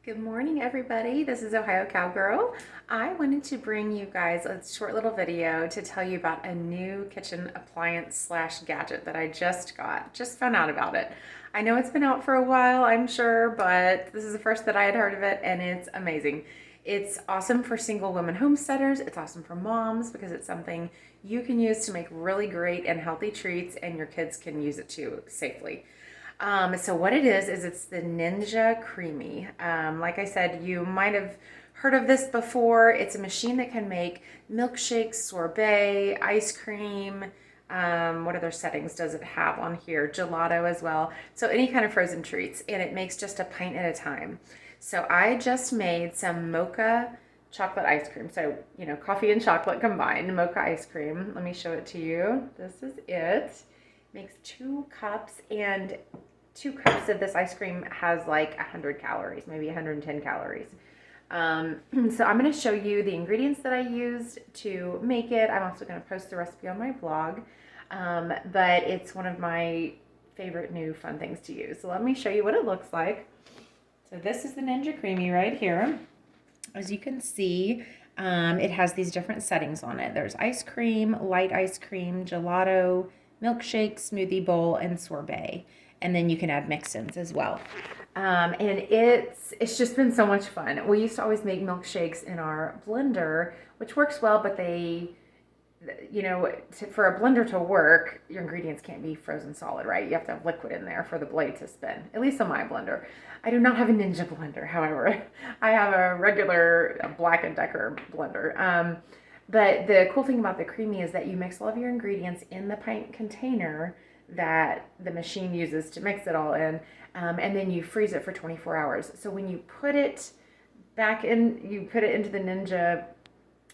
Good morning, everybody. This is Ohio Cowgirl. I wanted to bring you guys a short little video to tell you about a new kitchen appliance slash gadget that I just got. Just found out about it. I know it's been out for a while, I'm sure, but this is the first that I had heard of it, and it's amazing. It's awesome for single women homesteaders. It's awesome for moms because it's something you can use to make really great and healthy treats, and your kids can use it too safely. So what it is it's the Ninja Creami. Like I said, you might have heard of this before. It's a machine that can make milkshakes, sorbet, ice cream. What other settings does it have on here? Gelato as well. So any kind of frozen treats, and it makes just a pint at a time. So I just made some mocha chocolate ice cream. So, coffee and chocolate combined, mocha ice cream. Let me show it to you. This is it. Makes 2 cups, and 2 cups of this ice cream has like 100 calories, maybe 110 calories. So I'm going to show you the ingredients that I used to make it. I'm also going to post the recipe on my blog, but it's one of my favorite new fun things to use. So let me show you what it looks like. So this is the Ninja Creami right here. As you can see, it has these different settings on it. There's ice cream, light ice cream, gelato, milkshake, smoothie bowl, and sorbet. And then you can add mix-ins as well. And it's just been so much fun. We used to always make milkshakes in our blender, which works well, but for a blender to work, your ingredients can't be frozen solid, right? You have to have liquid in there for the blade to spin, at least on my blender. I do not have a Ninja blender, however. I have a regular Black & Decker blender. But the cool thing about the Creami is that you mix all of your ingredients in the pint container that the machine uses to mix it all in, and then you freeze it for 24 hours. So when you put it back in, you put it into the Ninja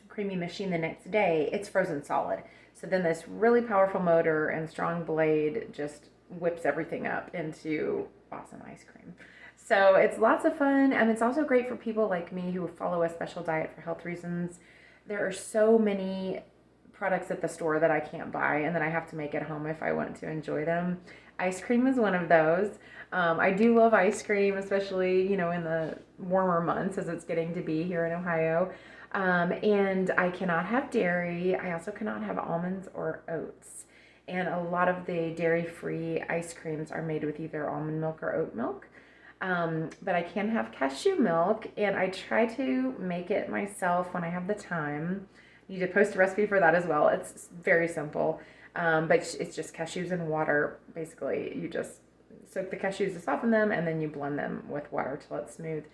Creami machine the next day, it's frozen solid. So then this really powerful motor and strong blade just whips everything up into awesome ice cream. So it's lots of fun, and it's also great for people like me who follow a special diet for health reasons. There are so many products at the store that I can't buy and that I have to make at home if I want to enjoy them. Ice cream is one of those. I do love ice cream, especially, in the warmer months as it's getting to be here in Ohio. And I cannot have dairy. I also cannot have almonds or oats. And a lot of the dairy-free ice creams are made with either almond milk or oat milk. But I can have cashew milk, and I try to make it myself when I have the time. I need to post a recipe for that as well. It's very simple, but it's just cashews and water. Basically, you just soak the cashews to soften them, and then you blend them with water till it's smooth.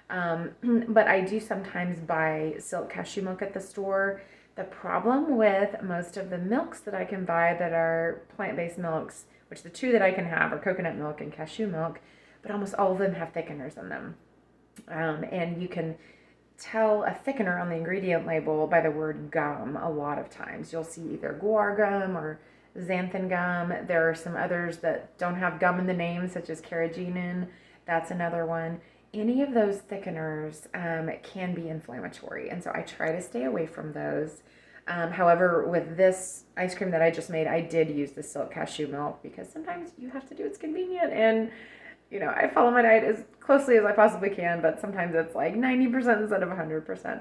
But I do sometimes buy silk cashew milk at the store. The problem with most of the milks that I can buy that are plant-based milks, which the two that I can have are coconut milk and cashew milk, but almost all of them have thickeners in them. And you can tell a thickener on the ingredient label by the word gum a lot of times. You'll see either guar gum or xanthan gum. There are some others that don't have gum in the name, such as carrageenan. That's another one. Any of those thickeners can be inflammatory, and so I try to stay away from those. However, with this ice cream that I just made, I did use the silk cashew milk because sometimes you have to do it's convenient, and I follow my diet as closely as I possibly can, but sometimes it's like 90% instead of 100%.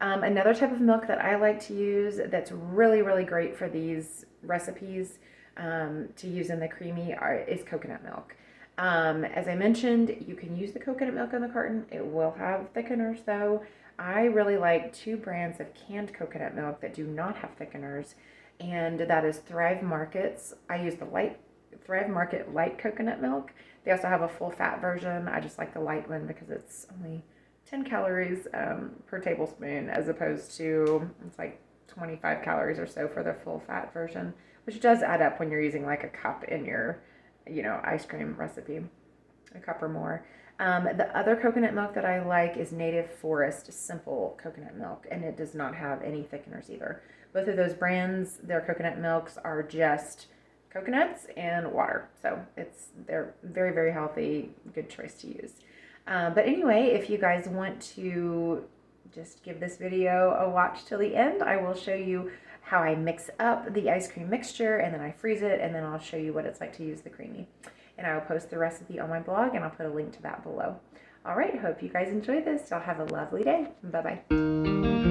Another type of milk that I like to use that's really, really great for these recipes to use in the Creami is coconut milk. As I mentioned, you can use the coconut milk in the carton. It will have thickeners though. I really like 2 brands of canned coconut milk that do not have thickeners, and that is Thrive Markets. I use the Thrive Market light coconut milk. They also have a full fat version. I just like the light one because it's only 10 calories per tablespoon, as opposed to it's like 25 calories or so for the full fat version, which does add up when you're using like a cup in your ice cream recipe, a cup or more. The other coconut milk that I like is Native Forest Simple Coconut Milk, and it does not have any thickeners either. Both of those brands, their coconut milks are just coconuts and water. So they're very, very healthy, good choice to use. But anyway, if you guys want to just give this video a watch till the end, I will show you how I mix up the ice cream mixture, and then I freeze it, and then I'll show you what it's like to use the Creami. and I will post the recipe on my blog, and I'll put a link to that below. All right, hope you guys enjoy this. Y'all have a lovely day. Bye-bye.